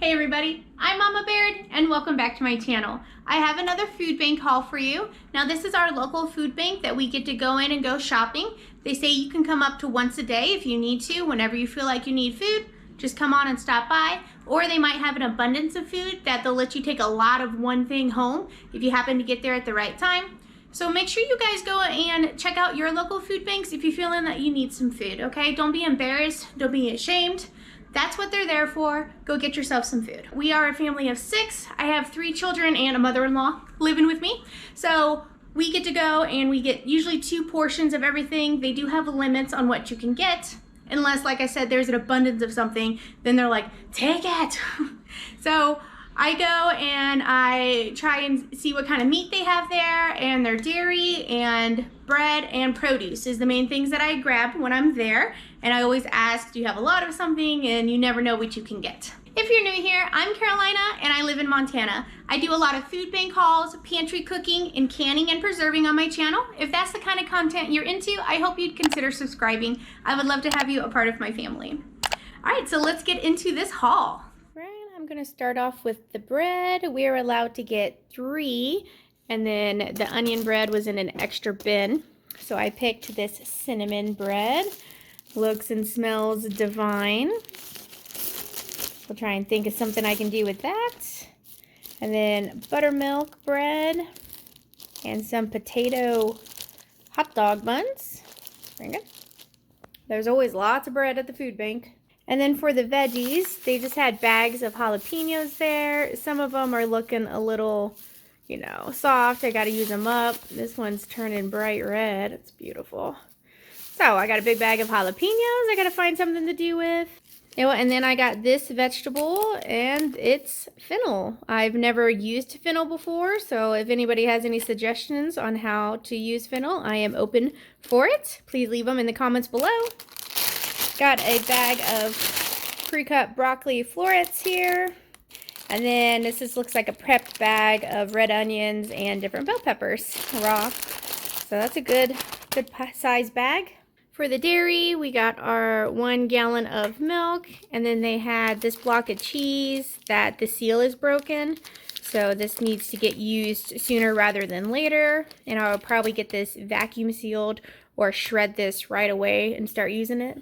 Hey everybody, I'm Mama Baird and welcome back to my channel. I have another food bank haul for you. Now this is our local food bank that we get to go in and go shopping. They say you can come up to once a day if you need to, whenever you feel like you need food. Just come on and stop by. Or they might have an abundance of food that they'll let you take a lot of one thing home if you happen to get there at the right time. So make sure you guys go and check out your local food banks if you're feeling that you need some food, okay? Don't be embarrassed, don't be ashamed. That's what they're there for. Go get yourself some food. We are a family of 6. I have 3 children and a mother-in-law living with me. So we get to go and we get usually 2 portions of everything. They do have limits on what you can get. Unless, like I said, there's an abundance of something, then they're like, take it. So I go and I try and see what kind of meat they have there, and their dairy and bread and produce is the main things that I grab when I'm there. And I always ask, do you have a lot of something? And you never know what you can get. If you're new here, I'm Carolina and I live in Montana. I do a lot of food bank hauls, pantry cooking, and canning and preserving on my channel. If that's the kind of content you're into, I hope you'd consider subscribing. I would love to have you a part of my family. All right, so let's get into this haul. Right, I'm gonna start off with the bread. We're allowed to get 3, and then the onion bread was in an extra bin. So I picked this cinnamon bread. Looks and smells divine. We'll try and think of something I can do with that. And then buttermilk bread and some potato hot dog buns. Very good. There's always lots of bread at the food bank. And then for the veggies, they just had bags of jalapenos there. Some of them are looking a little, you know, soft. I got to use them up. This one's turning bright red. It's beautiful. So I got a big bag of jalapenos I got to find something to do with. And then I got this vegetable, and it's fennel. I've never used fennel before, so if anybody has any suggestions on how to use fennel, I am open for it. Please leave them in the comments below. Got a bag of pre-cut broccoli florets here. And then this looks like a prepped bag of red onions and different bell peppers, raw. So that's a good size bag. For the dairy, we got our 1 gallon of milk, and then they had this block of cheese that the seal is broken. So this needs to get used sooner rather than later. And I'll probably get this vacuum sealed or shred this right away and start using it.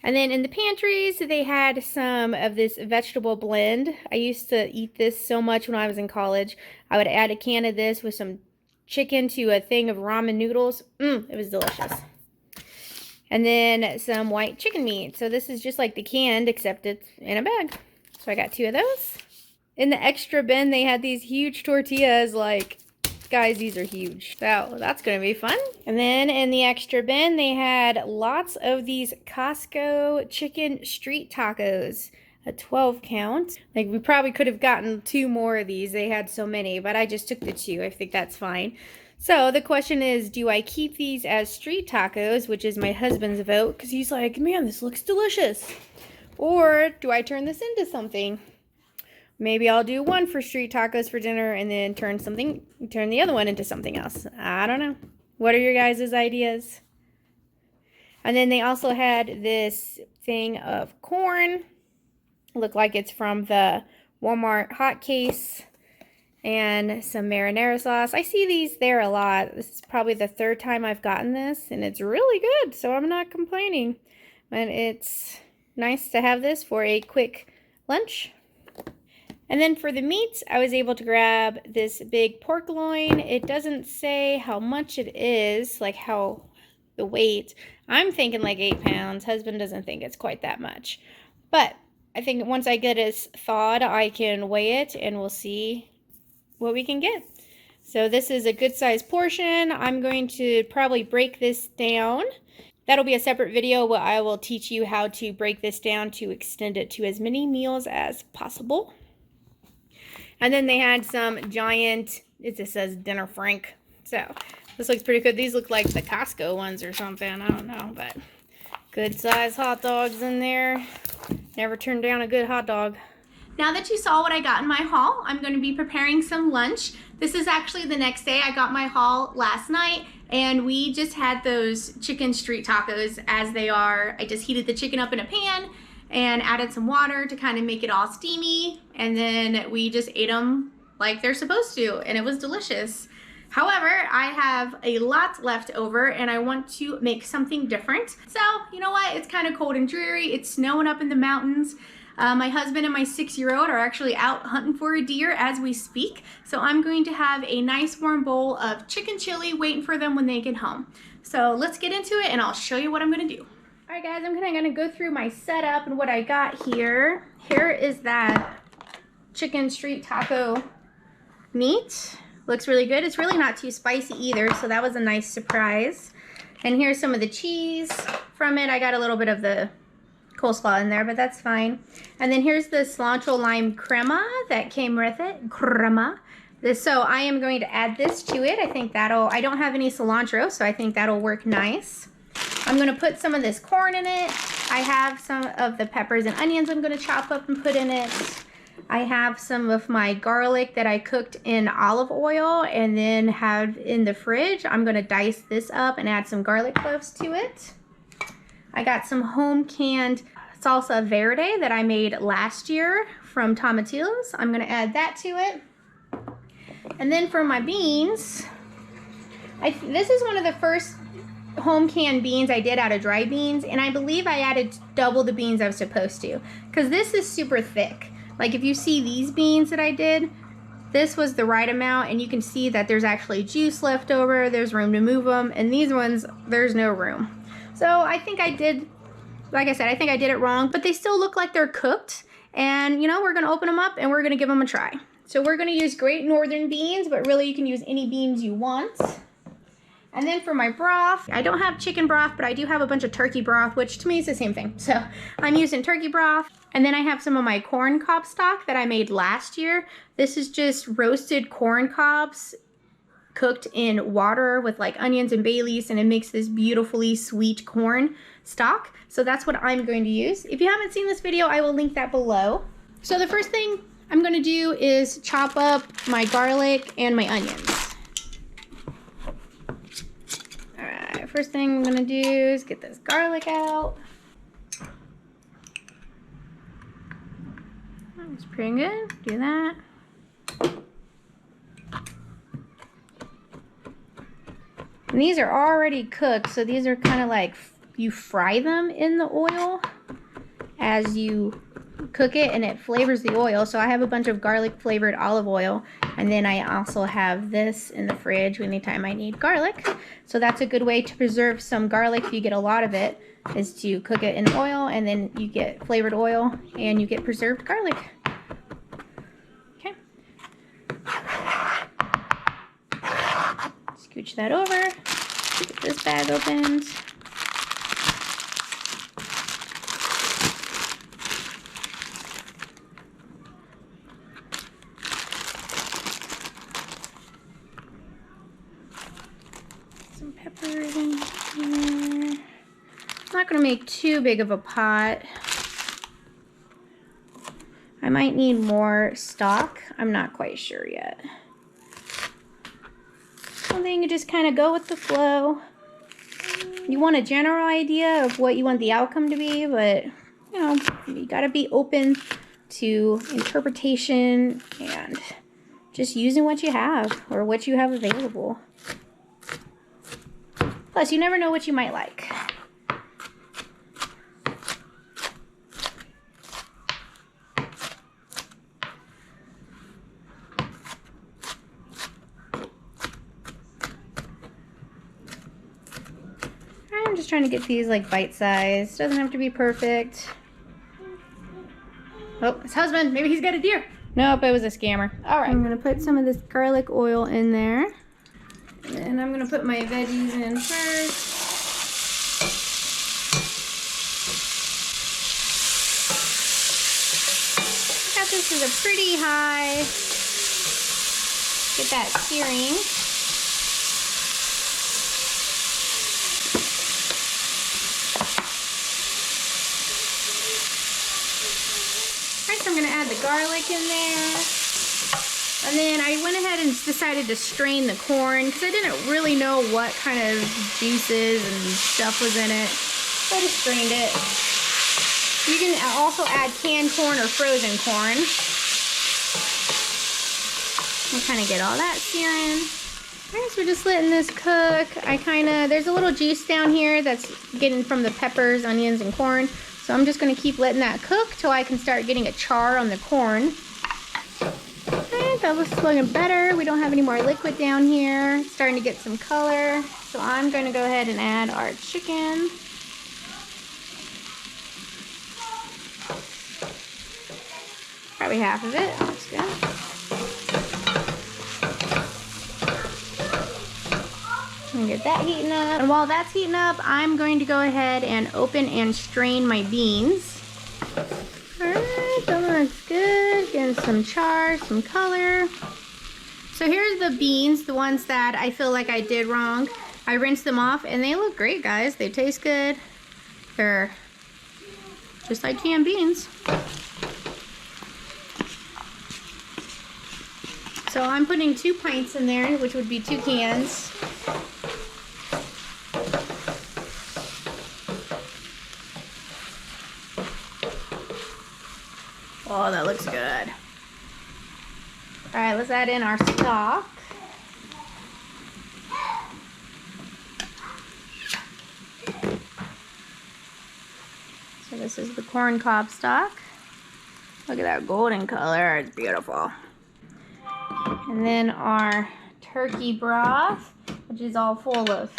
And then in the pantries, they had some of this vegetable blend. I used to eat this so much when I was in college. I would add a can of this with some chicken to a thing of ramen noodles. It was delicious. And then some white chicken meat. So this is just like the canned, except it's in a bag. So I got 2 of those. In the extra bin, they had these huge tortillas. Like, guys, these are huge. So that's going to be fun. And then in the extra bin, they had lots of these Costco chicken street tacos. A 12 count. Like, we probably could have gotten 2 more of these. They had so many, but I just took the 2. I think that's fine. So the question is, do I keep these as street tacos, which is my husband's vote, because he's like, man, this looks delicious. Or do I turn this into something? Maybe I'll do 1 for street tacos for dinner and then turn the other one into something else. I don't know. What are your guys' ideas? And then they also had this thing of corn. Look like it's from the Walmart hot case, and some marinara sauce. I see these there a lot. This is probably the 3rd time I've gotten this, and it's really good, so I'm not complaining. And it's nice to have this for a quick lunch. And then for the meats, I was able to grab this big pork loin. It doesn't say how much it is, like how the weight. I'm thinking like 8 pounds. Husband doesn't think it's quite that much. But I think once I get it thawed, I can weigh it and we'll see what we can get. So this is a good size portion. I'm going to probably break this down. That'll be a separate video where I will teach you how to break this down to extend it to as many meals as possible. And then they had some giant, it just says Dinner Frank. So this looks pretty good. These look like the Costco ones or something. I don't know, but good size hot dogs in there. Never turned down a good hot dog. Now that you saw what I got in my haul, I'm going to be preparing some lunch. This is actually the next day. I got my haul last night, and we just had those chicken street tacos as they are. I just heated the chicken up in a pan, and added some water to kind of make it all steamy. And then we just ate them like they're supposed to, and it was delicious. However, I have a lot left over and I want to make something different. So, you know what? It's kind of cold and dreary. It's snowing up in the mountains. My husband and my 6-year-old are actually out hunting for a deer as we speak. So I'm going to have a nice warm bowl of chicken chili waiting for them when they get home. So let's get into it and I'll show you what I'm gonna do. All right guys, I'm gonna go through my setup and what I got here. Here is that chicken street taco meat. Looks really good. It's really not too spicy either, so that was a nice surprise. And here's some of the cheese from it. I got a little bit of the coleslaw in there, but that's fine. And then here's the cilantro lime crema that came with it. Crema. So I am going to add this to it. I think I don't have any cilantro, so I think that'll work nice. I'm going to put some of this corn in it. I have some of the peppers and onions I'm going to chop up and put in it. I have some of my garlic that I cooked in olive oil and then have in the fridge. I'm going to dice this up and add some garlic cloves to it. I got some home canned salsa verde that I made last year from Tomatillos. I'm going to add that to it. And then for my beans, this is one of the first home canned beans I did out of dry beans, and I believe I added double the beans I was supposed to because this is super thick. Like if you see these beans that I did, this was the right amount, and you can see that there's actually juice left over. There's room to move them, and these ones, there's no room. So I think I did, like I said, I think I did it wrong, but they still look like they're cooked. And you know, we're gonna open them up and we're gonna give them a try. So we're gonna use Great Northern beans, but really you can use any beans you want. And then for my broth, I don't have chicken broth, but I do have a bunch of turkey broth, which to me is the same thing. So I'm using turkey broth. And then I have some of my corn cob stock that I made last year. This is just roasted corn cobs cooked in water with like onions and bay leaves, and it makes this beautifully sweet corn stock. So that's what I'm going to use. If you haven't seen this video, I will link that below. So the first thing I'm going to do is chop up my garlic and my onions. Alright, first thing I'm going to do is get this garlic out. That's pretty good. Do that. And these are already cooked, so these are kind of like you fry them in the oil as you cook it, and it flavors the oil. So I have a bunch of garlic flavored olive oil, and then I also have this in the fridge anytime I need garlic. So that's a good way to preserve some garlic if you get a lot of it, is to cook it in oil, and then you get flavored oil and you get preserved garlic. Okay. Scooch that over. Get this bag opened. Some peppers in here. I'm not going to make too big of a pot. I might need more stock. I'm not quite sure yet. I think you just kind of go with the flow. You want a general idea of what you want the outcome to be, but you know, you got to be open to interpretation and just using what you have or what you have available. Plus, you never know what you might like. I'm just trying to get these like bite-sized. Doesn't have to be perfect. Oh, his husband. Maybe he's got a deer. Nope, it was a scammer. All right, I'm gonna put some of this garlic oil in there. And I'm gonna put my veggies in first. I got this as a pretty high. Get that searing. First I'm gonna add the garlic in there. And then I went ahead and decided to strain the corn because I didn't really know what kind of juices and stuff was in it. So I just strained it. You can also add canned corn or frozen corn. We'll kind of get all that searing. Alright, so we're just letting this cook. There's a little juice down here that's getting from the peppers, onions, and corn. So I'm just going to keep letting that cook till I can start getting a char on the corn. Alright, that looks looking better. We don't have any more liquid down here. It's starting to get some color. So I'm going to go ahead and add our chicken. Probably half of it. That's good. I'm gonna get that heating up. And while that's heating up, I'm going to go ahead and open and strain my beans. Alright, that looks good. Getting some char, some color. So here's the beans, the ones that I feel like I did wrong. I rinsed them off and they look great, guys. They taste good. They're just like canned beans. So I'm putting 2 pints in there, which would be 2 cans. Oh, that looks good. All right, let's add in our stock. So this is the corn cob stock. Look at that golden color, it's beautiful. And then our turkey broth, which is all full of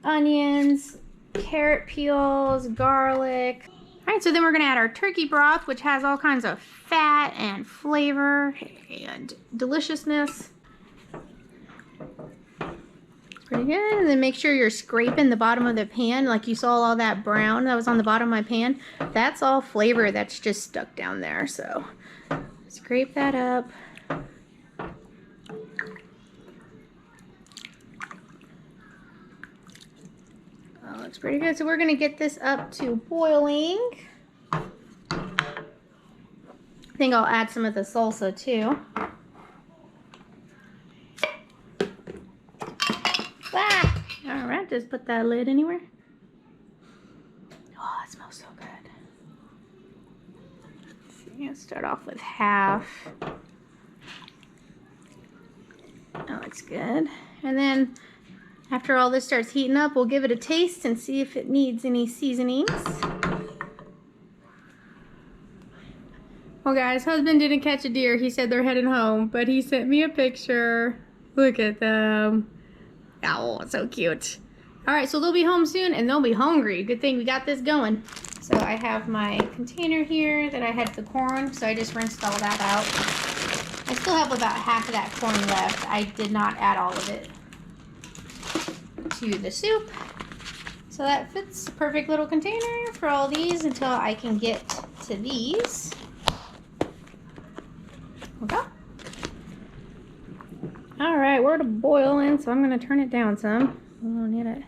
onions, carrot peels, garlic. All right, so then we're gonna add our turkey broth, which has all kinds of fat and flavor and deliciousness. Pretty good. And then make sure you're scraping the bottom of the pan. Like you saw all that brown that was on the bottom of my pan. That's all flavor that's just stuck down there. So scrape that up. Oh, looks pretty good. So we're gonna get this up to boiling. I think I'll add some of the salsa too. Ah! All right, just put that lid anywhere. Oh, it smells so good. Let's see, I'll start off with half. That looks good. And then after all this starts heating up, we'll give it a taste and see if it needs any seasonings. Well guys, husband didn't catch a deer. He said they're heading home, but he sent me a picture. Look at them. Oh, so cute. All right, so they'll be home soon and they'll be hungry. Good thing we got this going. So I have my container here that I had the corn, so I just rinsed all that out. I still have about half of that corn left. I did not add all of it to the soup. So that fits a perfect little container for all these until I can get to these. Okay. All right, we're to boiling, so I'm gonna turn it down some. I don't need it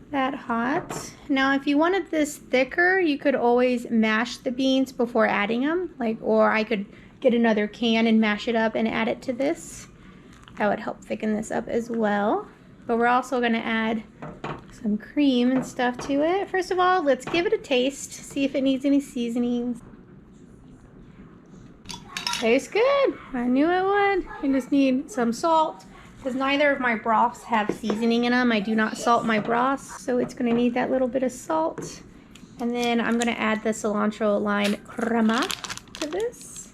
that hot. Now, if you wanted this thicker, you could always mash the beans before adding them, or I could get another can and mash it up and add it to this. That would help thicken this up as well. But we're also gonna add some cream and stuff to it. First of all, let's give it a taste, see if it needs any seasonings. Tastes good. I knew it would. I just need some salt because neither of my broths have seasoning in them. I do not salt my broths, so it's gonna need that little bit of salt. And then I'm gonna add the cilantro lime crema to this.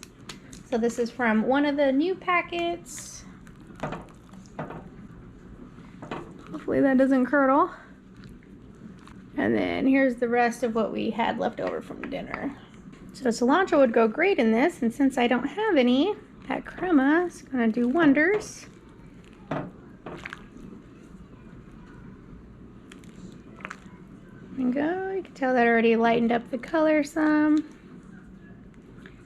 So this is from one of the new packets. Hopefully that doesn't curdle. And then here's the rest of what we had left over from dinner. So cilantro would go great in this, and since I don't have any, that crema is gonna do wonders. There we go. You can tell that already lightened up the color some.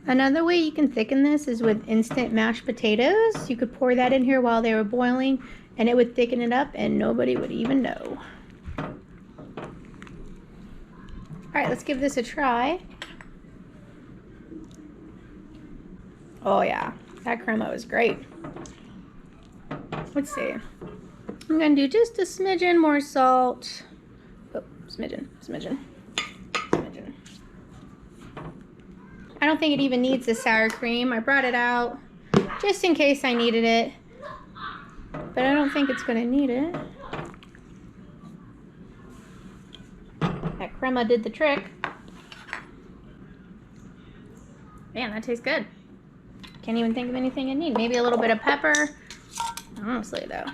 Another way you can thicken this is with instant mashed potatoes. You could pour that in here while they were boiling and it would thicken it up and nobody would even know. All right, let's give this a try. Oh yeah, that crema was great. Let's see. I'm gonna do just a smidgen more salt. Oh, smidgen. don't think it even needs the sour cream. I brought it out just in case I needed it, but I don't think it's gonna need it. That crema did the trick. Man, that tastes good. Can't even think of anything I need. Maybe a little bit of pepper. Honestly, though.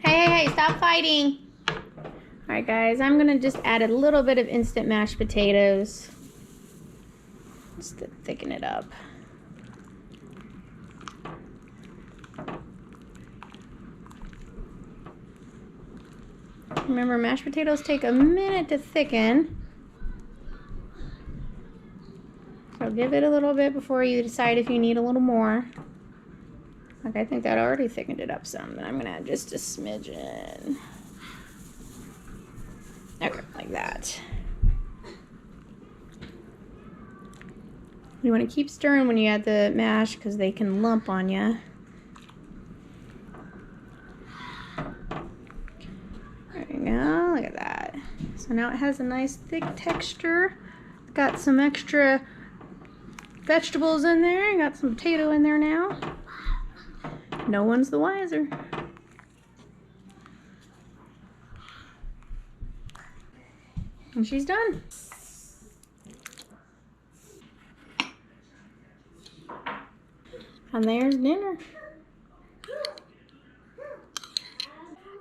Hey, stop fighting. Alright guys, I'm gonna just add a little bit of instant mashed potatoes just to thicken it up. Remember, mashed potatoes take a minute to thicken. So give it a little bit before you decide if you need a little more. Like, I think that already thickened it up some, but I'm gonna add just a smidgen. Okay, like that. You want to keep stirring when you add the mash because they can lump on you. There you go, look at that. So now it has a nice thick texture. Got some extra vegetables in there. Got some potato in there now. No one's the wiser. And she's done. And there's dinner.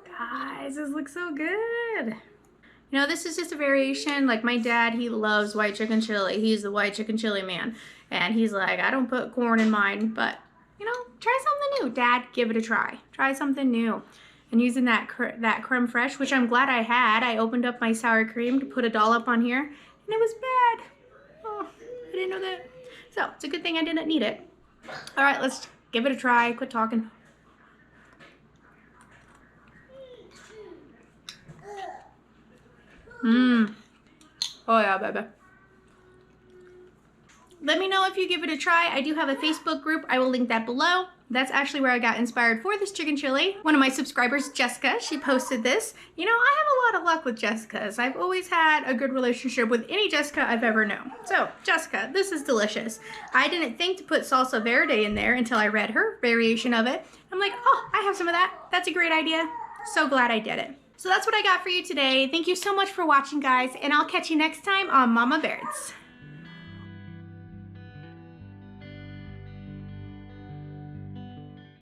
Guys, this looks so good. You know, this is just a variation. Like my dad, he loves white chicken chili. He's the white chicken chili man. And he's like, I don't put corn in mine, but you know, try something new. Dad, give it a try. Try something new. And using that creme fraiche, which I'm glad I had. I opened up my sour cream to put a dollop on here, and it was bad. Oh, I didn't know that. So it's a good thing I didn't need it. All right, let's give it a try. Quit talking. Oh yeah, baby. Let me know if you give it a try. I do have a Facebook group. I will link that below. That's actually where I got inspired for this chicken chili. One of my subscribers, Jessica, she posted this. You know, I have a lot of luck with Jessicas. I've always had a good relationship with any Jessica I've ever known. So, Jessica, this is delicious. I didn't think to put salsa verde in there until I read her variation of it. I'm like, oh, I have some of that. That's a great idea. So glad I did it. So that's what I got for you today. Thank you so much for watching, guys, and I'll catch you next time on Mama Baird's.